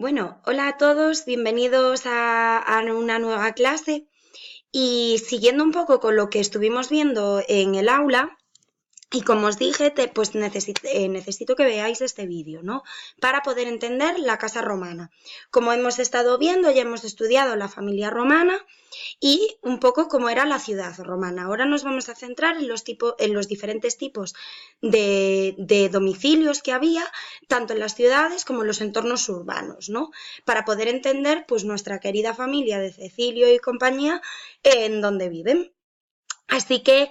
Bueno, hola a todos, bienvenidos a una nueva clase y siguiendo un poco con lo que estuvimos viendo en el aula, y como os dije, pues necesito que veáis este vídeo, ¿no? Para poder entender la casa romana. Como hemos estado viendo, ya hemos estudiado la familia romana y un poco cómo era la ciudad romana. Ahora nos vamos a centrar en los diferentes tipos de domicilios que había, tanto en las ciudades como en los entornos urbanos, ¿no? Para poder entender pues nuestra querida familia de Cecilio y compañía en donde viven. Así que,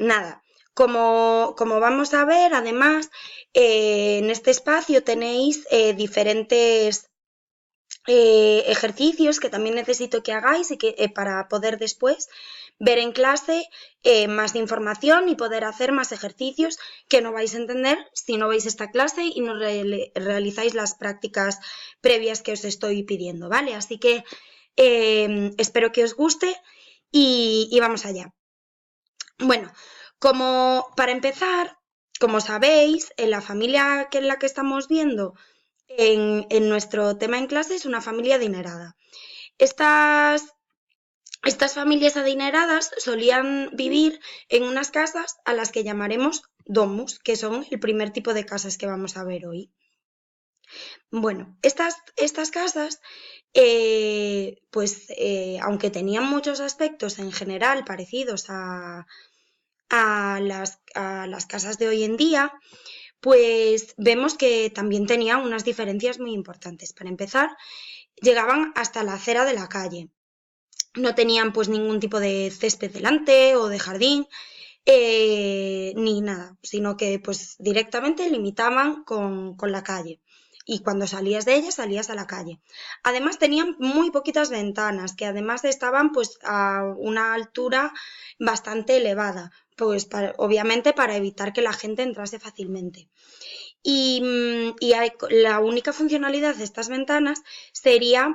nada, como vamos a ver, además, en este espacio tenéis diferentes ejercicios que también necesito que hagáis y que para poder después ver en clase más información y poder hacer más ejercicios que no vais a entender si no veis esta clase y no realizáis las prácticas previas que os estoy pidiendo, ¿vale? Así que espero que os guste y vamos allá. Bueno, como para empezar, como sabéis, en la familia en la que estamos viendo en nuestro tema en clase es una familia adinerada. Estas familias adineradas solían vivir en unas casas a las que llamaremos domus, que son el primer tipo de casas que vamos a ver hoy. Bueno, estas casas, aunque tenían muchos aspectos en general parecidos a las casas de hoy en día, pues vemos que también tenían unas diferencias muy importantes. Para empezar, llegaban hasta la acera de la calle. No tenían pues ningún tipo de césped delante o de jardín, ni nada, sino que pues directamente limitaban con la calle. Y cuando salías de ella, salías a la calle. Además, tenían muy poquitas ventanas, que además estaban pues a una altura bastante elevada, pues obviamente para evitar que la gente entrase fácilmente. Y la única funcionalidad de estas ventanas sería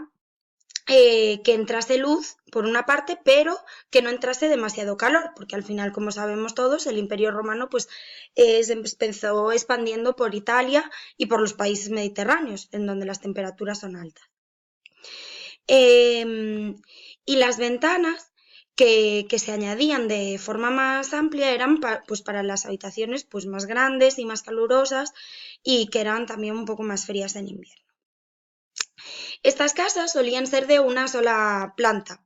que entrase luz por una parte, pero que no entrase demasiado calor, porque al final, como sabemos todos, el Imperio Romano pues se empezó expandiendo por Italia y por los países mediterráneos, en donde las temperaturas son altas. Y las ventanas que se añadían de forma más amplia eran pues para las habitaciones pues más grandes y más calurosas y que eran también un poco más frías en invierno. Estas casas solían ser de una sola planta,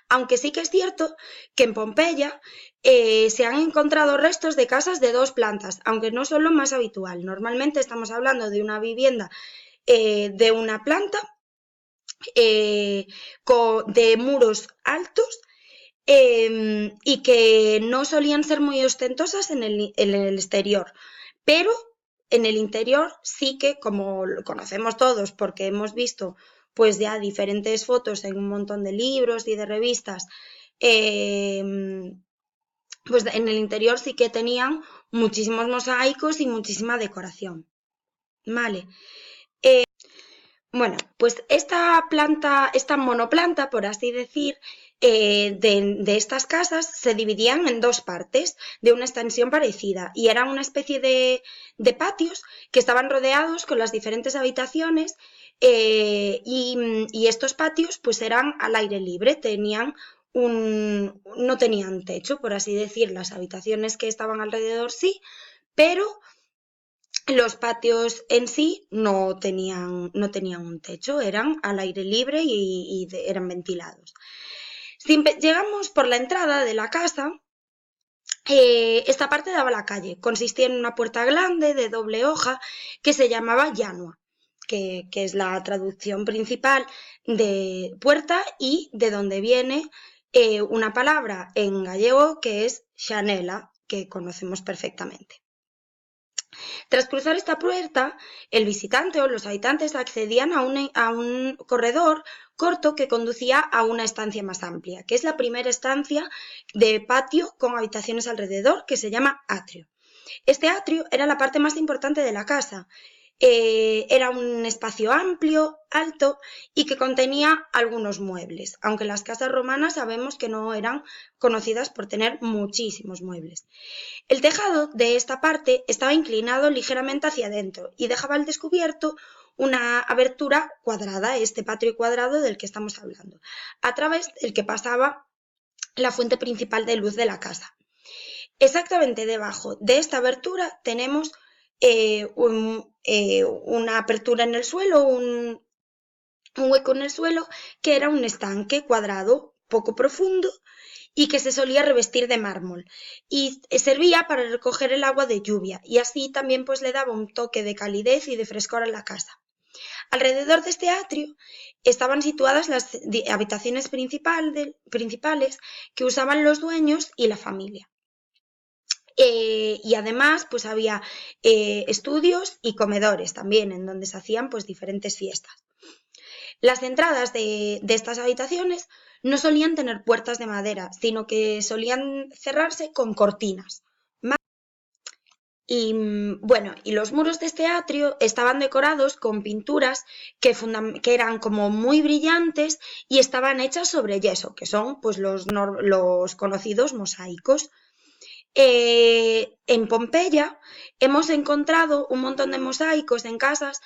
aunque sí que es cierto que en Pompeya se han encontrado restos de casas de dos plantas, aunque no son lo más habitual. Normalmente estamos hablando de una vivienda de una planta, de muros altos y que no solían ser muy ostentosas en el exterior, pero en el interior sí que, como lo conocemos todos porque hemos visto pues ya diferentes fotos en un montón de libros y de revistas, pues en el interior sí que tenían muchísimos mosaicos y muchísima decoración. Vale. Bueno, pues esta monoplanta, por así decir, de estas casas se dividían en dos partes de una extensión parecida y era una especie de patios que estaban rodeados con las diferentes habitaciones y estos patios pues eran al aire libre, no tenían techo, por así decir, las habitaciones que estaban alrededor sí, pero los patios en sí no tenían un techo, eran al aire libre y eran ventilados. Si llegamos por la entrada de la casa, esta parte daba a la calle. Consistía en una puerta grande de doble hoja que se llamaba llanua, que es la traducción principal de puerta y de donde viene una palabra en gallego que es xanela, que conocemos perfectamente. Tras cruzar esta puerta, el visitante o los habitantes accedían a un corredor corto que conducía a una estancia más amplia, que es la primera estancia de patio con habitaciones alrededor, que se llama atrio. Este atrio era la parte más importante de la casa. Era un espacio amplio, alto y que contenía algunos muebles, aunque las casas romanas sabemos que no eran conocidas por tener muchísimos muebles. El tejado de esta parte estaba inclinado ligeramente hacia adentro y dejaba al descubierto una abertura cuadrada, este patio cuadrado del que estamos hablando, a través del que pasaba la fuente principal de luz de la casa. Exactamente debajo de esta abertura tenemos una apertura en el suelo, un hueco en el suelo, que era un estanque cuadrado, poco profundo, y que se solía revestir de mármol y servía para recoger el agua de lluvia, y así también pues le daba un toque de calidez y de frescor a la casa. Alrededor de este atrio estaban situadas las habitaciones principales que usaban los dueños y la familia. Y además pues había estudios y comedores también, en donde se hacían pues diferentes fiestas. Las entradas de estas habitaciones no solían tener puertas de madera, sino que solían cerrarse con cortinas. Y bueno, y los muros de este atrio estaban decorados con pinturas que eran como muy brillantes y estaban hechas sobre yeso, que son pues los conocidos mosaicos. En Pompeya hemos encontrado un montón de mosaicos en casas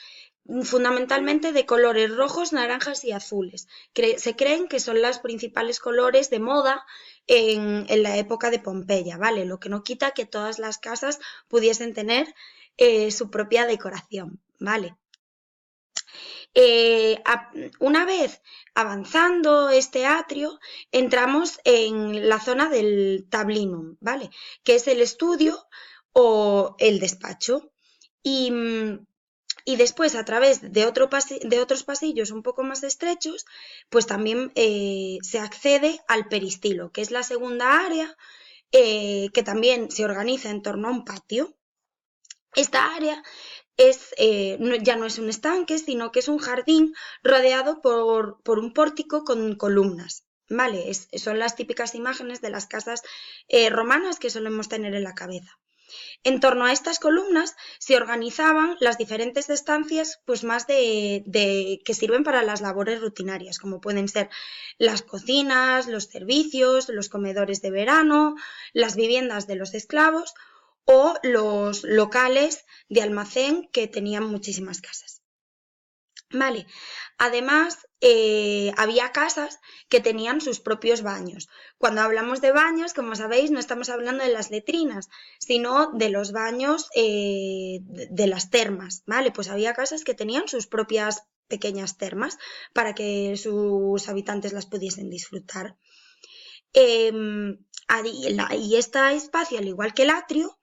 fundamentalmente de colores rojos, naranjas y azules. Se creen que son los principales colores de moda en la época de Pompeya, ¿vale? Lo que no quita que todas las casas pudiesen tener su propia decoración, ¿vale? Una vez avanzando este atrio, entramos en la zona del tablinum, ¿vale? Que es el estudio o el despacho. Y después, a través de otros pasillos un poco más estrechos, pues también se accede al peristilo, que es la segunda área que también se organiza en torno a un patio. Esta área ya no es un estanque, sino que es un jardín rodeado por un pórtico con columnas. ¿Vale? Son las típicas imágenes de las casas romanas que solemos tener en la cabeza. En torno a estas columnas se organizaban las diferentes estancias pues más que sirven para las labores rutinarias, como pueden ser las cocinas, los servicios, los comedores de verano, las viviendas de los esclavos o los locales de almacén que tenían muchísimas casas. Vale. Además, había casas que tenían sus propios baños. Cuando hablamos de baños, como sabéis, no estamos hablando de las letrinas, sino de los baños de las termas, ¿vale? Pues había casas que tenían sus propias pequeñas termas para que sus habitantes las pudiesen disfrutar. Y este espacio, al igual que el atrio,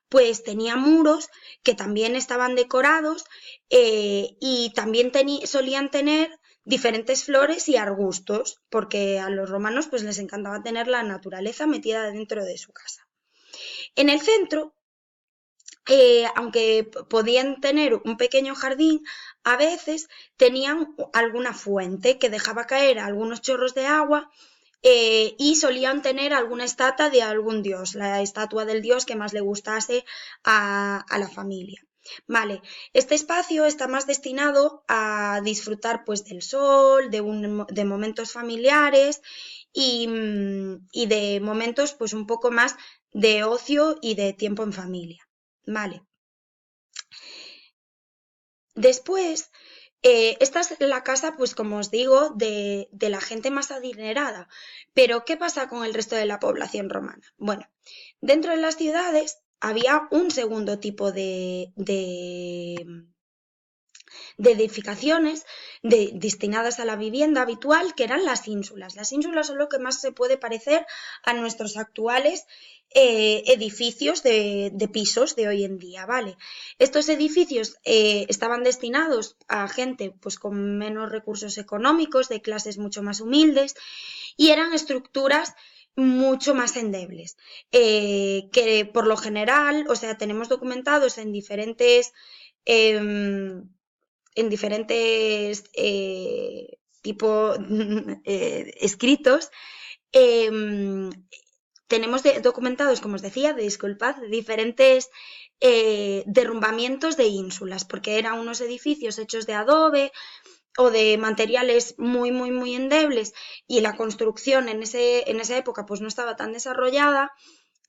pues tenía muros que también estaban decorados y también solían tener diferentes flores y arbustos, porque a los romanos pues les encantaba tener la naturaleza metida dentro de su casa. En el centro, aunque podían tener un pequeño jardín, a veces tenían alguna fuente que dejaba caer algunos chorros de agua y solían tener alguna estatua de algún dios, la estatua del dios que más le gustase a la familia. Vale, este espacio está más destinado a disfrutar pues del sol, de momentos familiares y de momentos pues un poco más de ocio y de tiempo en familia. Vale. Después, esta es la casa, pues como os digo, de la gente más adinerada. Pero, ¿qué pasa con el resto de la población romana? Bueno, dentro de las ciudades había un segundo tipo de edificaciones destinadas a la vivienda habitual, que eran las ínsulas. Las ínsulas son lo que más se puede parecer a nuestros actuales edificios de pisos de hoy en día, ¿vale? Estos edificios estaban destinados a gente pues, con menos recursos económicos, de clases mucho más humildes, y eran estructuras mucho más endebles, que por lo general, o sea, tenemos documentados en diferentes escritos, tenemos documentados, como os decía, disculpad, diferentes derrumbamientos de ínsulas, porque eran unos edificios hechos de adobe o de materiales muy, muy, muy endebles y la construcción en esa época pues no estaba tan desarrollada.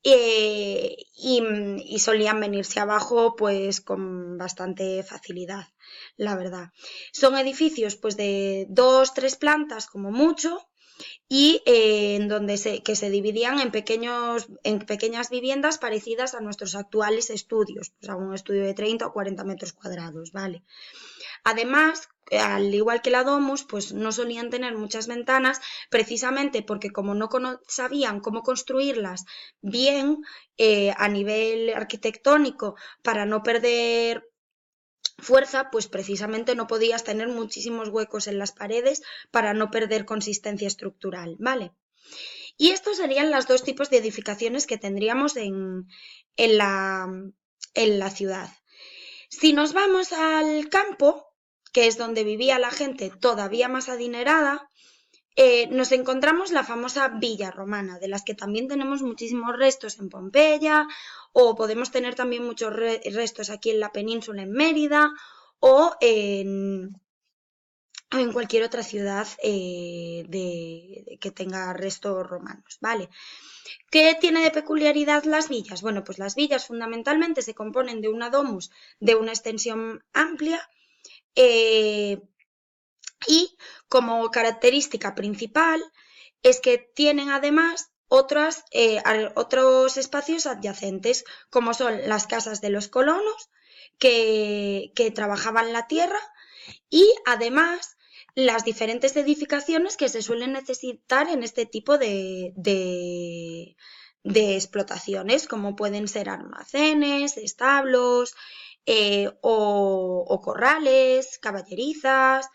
Y solían venirse abajo pues con bastante facilidad. la verdad. Son edificios pues de 2, 3 plantas como mucho, y en donde que se dividían en pequeñas viviendas parecidas a nuestros actuales estudios, pues a un estudio de 30 o 40 metros cuadrados, ¿vale? Además, al igual que la Domus, pues no solían tener muchas ventanas, precisamente porque como no sabían cómo construirlas bien a nivel arquitectónico para no perder fuerza, pues precisamente no podías tener muchísimos huecos en las paredes para no perder consistencia estructural, ¿vale? Y estos serían los dos tipos de edificaciones que tendríamos en la ciudad. Si nos vamos al campo, que es donde vivía la gente todavía más adinerada, nos encontramos la famosa villa romana, de las que también tenemos muchísimos restos en Pompeya, o podemos tener también muchos restos aquí en la península, en Mérida, o en cualquier otra ciudad que tenga restos romanos, ¿vale? ¿Qué tiene de peculiaridad las villas? Bueno, pues las villas fundamentalmente se componen de una domus de una extensión amplia, y como característica principal es que tienen además otros espacios adyacentes, como son las casas de los colonos que trabajaban la tierra, y además las diferentes edificaciones que se suelen necesitar en este tipo de explotaciones, como pueden ser almacenes, establos, o corrales, caballerizas,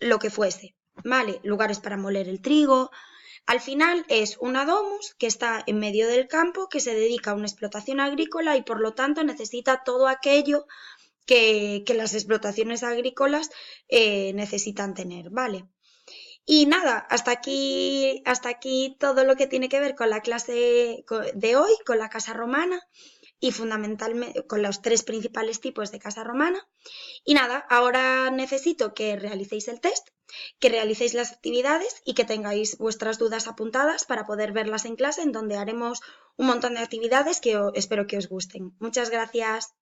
lo que fuese, ¿vale? Lugares para moler el trigo. Al final es una domus que está en medio del campo, que se dedica a una explotación agrícola y por lo tanto necesita todo aquello que las explotaciones agrícolas necesitan tener, ¿vale? Y nada, hasta aquí todo lo que tiene que ver con la clase de hoy, con la casa romana y fundamentalmente con los 3 principales tipos de casa romana. Y nada, ahora necesito que realicéis el test, que realicéis las actividades y que tengáis vuestras dudas apuntadas para poder verlas en clase, en donde haremos un montón de actividades que espero que os gusten. Muchas gracias.